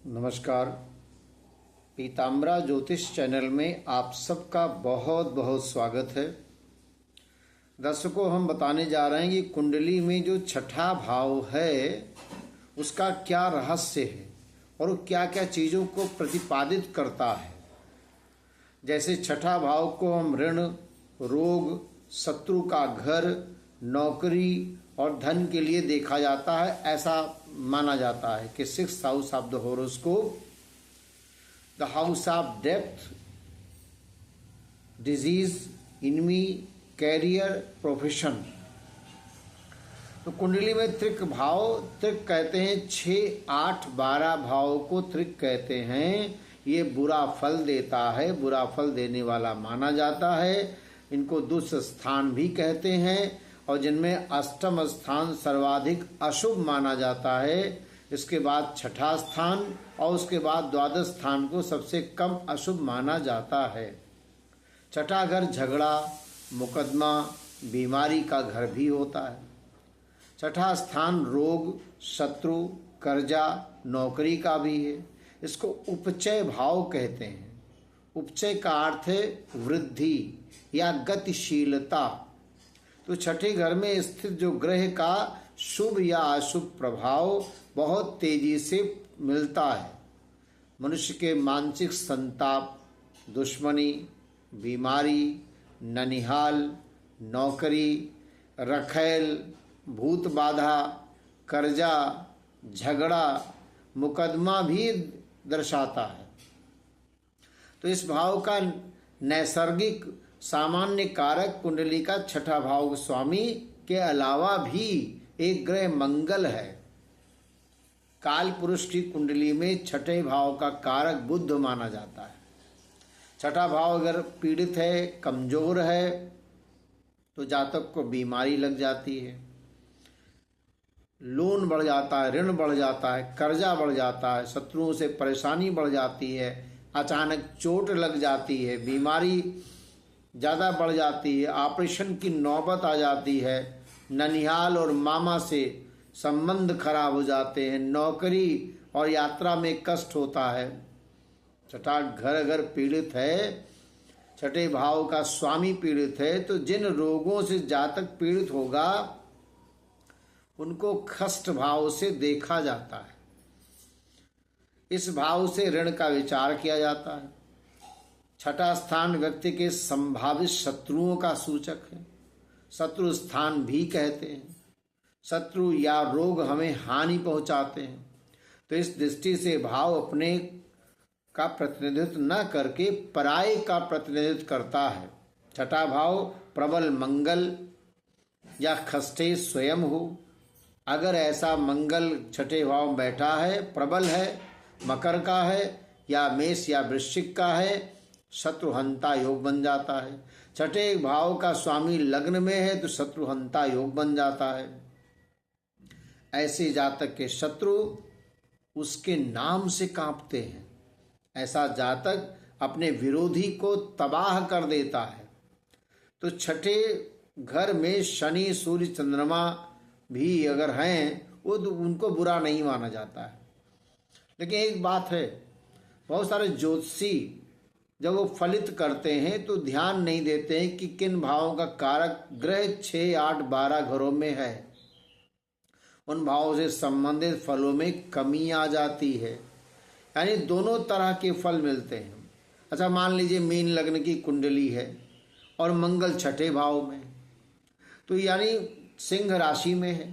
नमस्कार। पीताम्बरा ज्योतिष चैनल में आप सबका बहुत बहुत स्वागत है। दर्शकों, हम बताने जा रहे हैं कि कुंडली में जो छठा भाव है उसका क्या रहस्य है और वो क्या क्या चीज़ों को प्रतिपादित करता है। जैसे छठा भाव को हम ऋण, रोग, शत्रु का घर, नौकरी और धन के लिए देखा जाता है। ऐसा माना जाता है कि 6th house of the horoscope, the house of death, disease, enemy, career, profession. तो कुंडली में त्रिक भाव, त्रिक कहते हैं 6, 8, 12 भाव को त्रिक कहते हैं। ये बुरा फल देता है, बुरा फल देने वाला माना जाता है। इनको दुष्ट स्थान भी कहते हैं और जिनमें अष्टम स्थान सर्वाधिक अशुभ माना जाता है। इसके बाद छठा स्थान और उसके बाद द्वादश स्थान को सबसे कम अशुभ माना जाता है। छठा घर झगड़ा, मुकदमा, बीमारी का घर भी होता है। छठा स्थान रोग, शत्रु, कर्जा, नौकरी का भी है। इसको उपचय भाव कहते हैं। उपचय का अर्थ है वृद्धि या गतिशीलता। तो छठे घर में स्थित जो ग्रह का शुभ या अशुभ प्रभाव बहुत तेजी से मिलता है। मनुष्य के मानसिक संताप, दुश्मनी, बीमारी, ननिहाल, नौकरी, रखेल, भूत बाधा, कर्जा, झगड़ा, मुकदमा भी दर्शाता है। तो इस भाव का नैसर्गिक सामान्य कारक कुंडली का छठा भाव स्वामी के अलावा भी एक ग्रह मंगल है। काल पुरुष की कुंडली में छठे भाव का कारक बुध माना जाता है। छठा भाव अगर पीड़ित है, कमजोर है, तो जातक को बीमारी लग जाती है, लोन बढ़ जाता है, ऋण बढ़ जाता है, कर्जा बढ़ जाता है, शत्रुओं से परेशानी बढ़ जाती है, अचानक चोट लग जाती है, बीमारी ज़्यादा बढ़ जाती है, ऑपरेशन की नौबत आ जाती है, ननिहाल और मामा से संबंध खराब हो जाते हैं, नौकरी और यात्रा में कष्ट होता है। छठा घर अगर पीड़ित है, छठे भाव का स्वामी पीड़ित है, तो जिन रोगों से जातक पीड़ित होगा उनको खष्ट भाव से देखा जाता है। इस भाव से ऋण का विचार किया जाता है। छठा स्थान व्यक्ति के संभावित शत्रुओं का सूचक है। शत्रु स्थान भी कहते हैं। शत्रु या रोग हमें हानि पहुंचाते हैं। तो इस दृष्टि से भाव अपने का प्रतिनिधित्व न करके पराये का प्रतिनिधित्व करता है। छठा भाव प्रबल मंगल या खष्टे स्वयं हो। अगर ऐसा मंगल छठे भाव में बैठा है, प्रबल है, मकर का है या मेष या वृश्चिक का है, शत्रुहंता योग बन जाता है। छठे भाव का स्वामी लग्न में है तो शत्रुहंता योग बन जाता है। ऐसे जातक के शत्रु उसके नाम से कांपते हैं। ऐसा जातक अपने विरोधी को तबाह कर देता है। तो छठे घर में शनि, सूर्य, चंद्रमा भी अगर हैं वो तो उनको बुरा नहीं माना जाता है। लेकिन एक बात है, बहुत सारे ज्योतिषी जब वो फलित करते हैं तो ध्यान नहीं देते हैं कि किन भावों का कारक ग्रह 6, 8, 12 घरों में है। उन भावों से संबंधित फलों में कमी आ जाती है, यानी दोनों तरह के फल मिलते हैं। अच्छा, मान लीजिए मीन लग्न की कुंडली है और मंगल छठे भाव में, तो यानी सिंह राशि में है,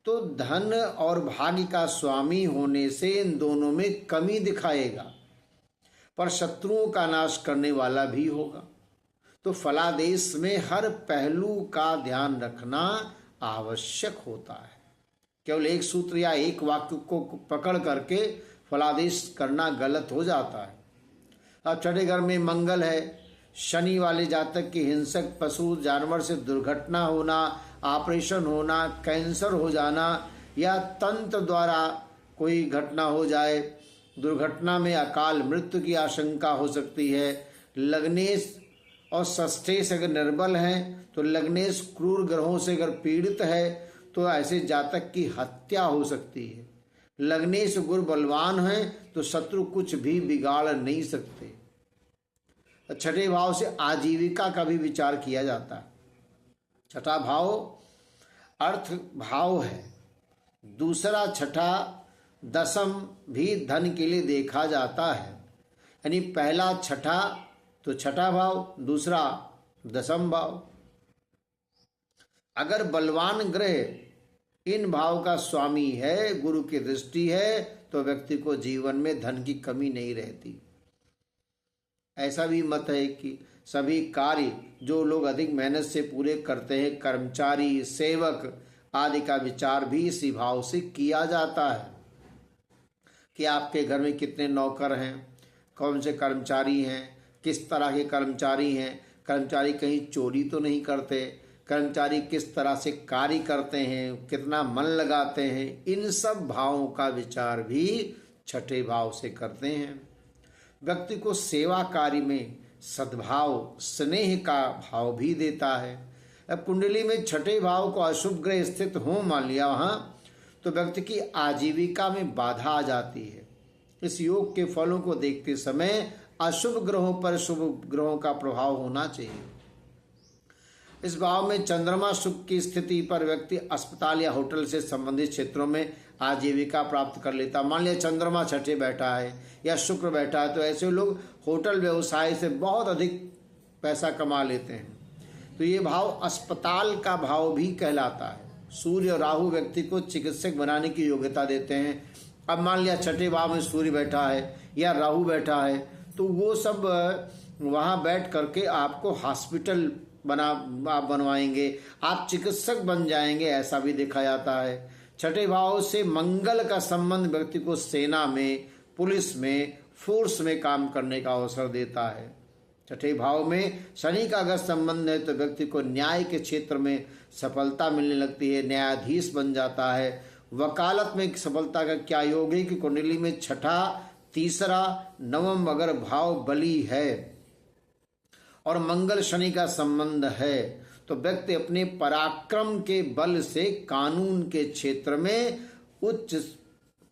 तो धन और भाग्य का स्वामी होने से इन दोनों में कमी दिखाएगा, पर शत्रुओं का नाश करने वाला भी होगा। तो फलादेश में हर पहलू का ध्यान रखना आवश्यक होता है। केवल एक सूत्र या एक वाक्य को पकड़ करके फलादेश करना गलत हो जाता है। अब छठे घर में मंगल है, शनि वाले जातक की हिंसक पशु जानवर से दुर्घटना होना, ऑपरेशन होना, कैंसर हो जाना या तंत्र द्वारा कोई घटना हो जाए, दुर्घटना में अकाल मृत्यु की आशंका हो सकती है। लग्नेश और षष्ठे से अगर निर्बल हैं तो लग्नेश क्रूर ग्रहों से अगर पीड़ित है तो ऐसे जातक की हत्या हो सकती है। लग्नेश गुरु बलवान है तो शत्रु कुछ भी बिगाड़ नहीं सकते। छठे भाव से आजीविका का भी विचार किया जाता है। छठा भाव अर्थ भाव है। दूसरा छठा दशम भी धन के लिए देखा जाता है। यानी पहला छठा तो छठा भाव, दूसरा दशम भाव। अगर बलवान ग्रह इन भाव का स्वामी है, गुरु की दृष्टि है, तो व्यक्ति को जीवन में धन की कमी नहीं रहती। ऐसा भी मत है कि सभी कार्य जो लोग अधिक मेहनत से पूरे करते हैं, कर्मचारी, सेवक आदि का विचार भी इसी भाव से किया जाता है कि आपके घर में कितने नौकर हैं, कौन से कर्मचारी हैं, किस तरह के कर्मचारी हैं, कर्मचारी कहीं चोरी तो नहीं करते, कर्मचारी किस तरह से कार्य करते हैं, कितना मन लगाते हैं। इन सब भावों का विचार भी छठे भाव से करते हैं। व्यक्ति को सेवा कार्य में सद्भाव, स्नेह का भाव भी देता है। अब कुंडली में छठे भाव को अशुभ ग्रह स्थित हो मान लिया वहाँ, तो व्यक्ति की आजीविका में बाधा आ जाती है। इस योग के फलों को देखते समय अशुभ ग्रहों पर शुभ ग्रहों का प्रभाव होना चाहिए। इस भाव में चंद्रमा शुक्र की स्थिति पर व्यक्ति अस्पताल या होटल से संबंधित क्षेत्रों में आजीविका प्राप्त कर लेता। मान लिया चंद्रमा छठे बैठा है या शुक्र बैठा है, तो ऐसे लोग होटल व्यवसाय से बहुत अधिक पैसा कमा लेते हैं। तो ये भाव अस्पताल का भाव भी कहलाता है। सूर्य और राहु व्यक्ति को चिकित्सक बनाने की योग्यता देते हैं। अब मान लिया छठे भाव में सूर्य बैठा है या राहु बैठा है, तो वो सब वहाँ बैठ करके आपको हॉस्पिटल आप बनवाएंगे, आप चिकित्सक बन जाएंगे, ऐसा भी देखा जाता है। छठे भाव से मंगल का संबंध व्यक्ति को सेना में, पुलिस में, फोर्स में काम करने का अवसर देता है। छठे भाव में शनि का अगर संबंध है तो व्यक्ति को न्याय के क्षेत्र में सफलता मिलने लगती है, न्यायाधीश बन जाता है। वकालत में सफलता का क्या योग है कि कुंडली में छठा, तीसरा, नवम अगर भाव बली है और मंगल शनि का संबंध है तो व्यक्ति अपने पराक्रम के बल से कानून के क्षेत्र में उच्च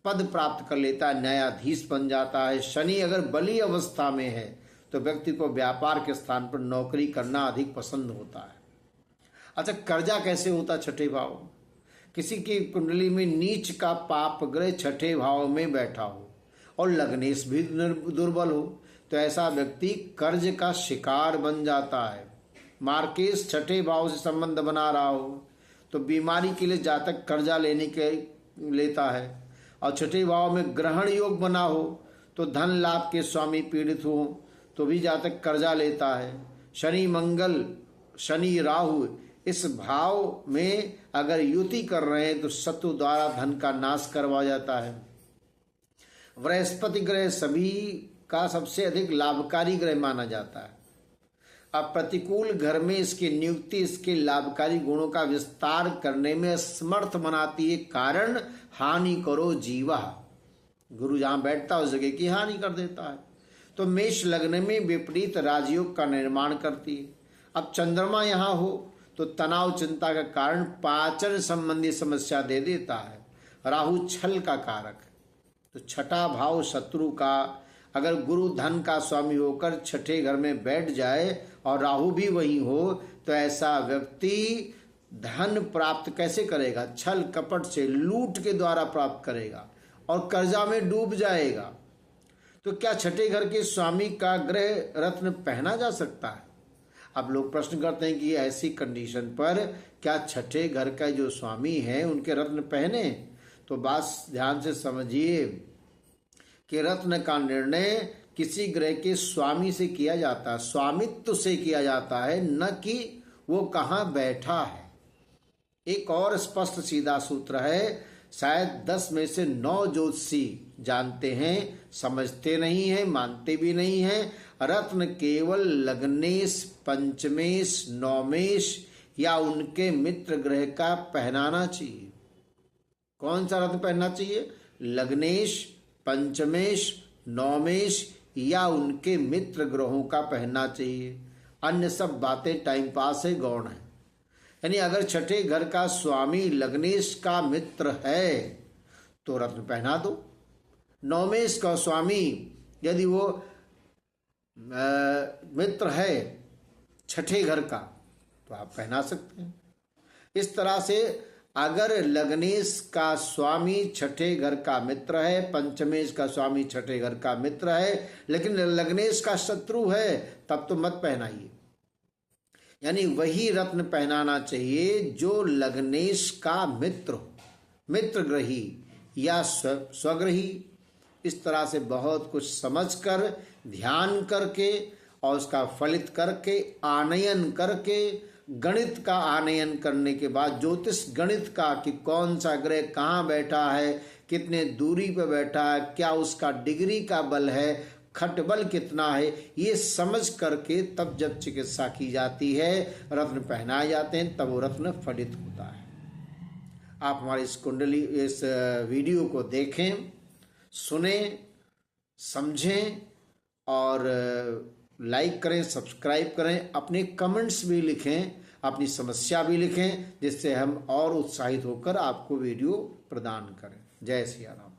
पद प्राप्त कर लेता है, न्यायाधीश बन जाता है। शनि अगर बली अवस्था में है तो व्यक्ति को व्यापार के स्थान पर नौकरी करना अधिक पसंद होता है। अच्छा, कर्जा कैसे होता? छठे भाव, किसी की कुंडली में नीच का पाप ग्रह छठे भाव में बैठा हो और लग्नेश भी दुर्बल हो तो ऐसा व्यक्ति कर्ज का शिकार बन जाता है। मार्केश छठे भाव से संबंध बना रहा हो तो बीमारी के लिए जातक कर्जा लेता है। और छठे भाव में ग्रहण योग बना हो तो धन लाभ के स्वामी पीड़ित हो तो भी जातक कर्जा लेता है। शनि मंगल, शनि राहु इस भाव में अगर युति कर रहे हैं तो शत्रु द्वारा धन का नाश करवा जाता है। बृहस्पति ग्रह सभी का सबसे अधिक लाभकारी ग्रह माना जाता है। अब प्रतिकूल घर में इसकी नियुक्ति इसके लाभकारी गुणों का विस्तार करने में समर्थ बनाती है। कारण हानि करो जीवा, गुरु जहां बैठता है उस जगह की हानि कर देता है। तो मेष लग्न में विपरीत राजयोग का निर्माण करती है। अब चंद्रमा यहाँ हो तो तनाव चिंता का कारण पाचन संबंधी समस्या दे देता है। राहु छल का कारक है। तो छठा भाव शत्रु का, अगर गुरु धन का स्वामी होकर छठे घर में बैठ जाए और राहु भी वही हो तो ऐसा व्यक्ति धन प्राप्त कैसे करेगा? छल कपट से, लूट के द्वारा प्राप्त करेगा और कर्जा में डूब जाएगा। तो क्या छठे घर के स्वामी का ग्रह रत्न पहना जा सकता है? अब लोग प्रश्न करते हैं कि ऐसी कंडीशन पर क्या छठे घर का जो स्वामी है उनके रत्न पहने? तो बात ध्यान से समझिए कि रत्न का निर्णय किसी ग्रह के स्वामी से किया जाता है, स्वामित्व से किया जाता है, न कि वो कहाँ बैठा है। एक और स्पष्ट सीधा सूत्र है, शायद 10 में से 9 ज्योतिषी जानते हैं, समझते नहीं हैं, मानते भी नहीं हैं। रत्न केवल लग्नेश, पंचमेश, नौमेश या उनके मित्र ग्रह का पहनाना चाहिए। कौन सा रत्न पहनना चाहिए? लग्नेश, पंचमेश, नौमेश या उनके मित्र ग्रहों का पहनना चाहिए। अन्य सब बातें टाइम पास है, गौण है। यानी अगर छठे घर का स्वामी लग्नेश का मित्र है तो रत्न पहना दो। नवमेश का स्वामी यदि वो मित्र है छठे घर का तो आप पहना सकते हैं। इस तरह से अगर लग्नेश का स्वामी छठे घर का मित्र है, पंचमेश का स्वामी छठे घर का मित्र है, लेकिन लग्नेश का शत्रु है, तब तो मत पहनाइए। यानी वही रत्न पहनाना चाहिए जो लग्नेश का मित्र हो, मित्र ग्रही या स्वग्रही। इस तरह से बहुत कुछ समझकर, ध्यान करके और उसका फलित करके, आनयन करके, गणित का आनयन करने के बाद ज्योतिष गणित का कि कौन सा ग्रह कहाँ बैठा है, कितने दूरी पर बैठा है, क्या उसका डिग्री का बल है, खट बल कितना है, ये समझ करके तब जब चिकित्सा की जाती है, रत्न पहनाए जाते हैं, तब वो रत्न फलित होता है। आप हमारी इस वीडियो को देखें, सुने, समझें और लाइक करें, सब्सक्राइब करें, अपने कमेंट्स भी लिखें, अपनी समस्या भी लिखें, जिससे हम और उत्साहित होकर आपको वीडियो प्रदान करें। जय सिया राम।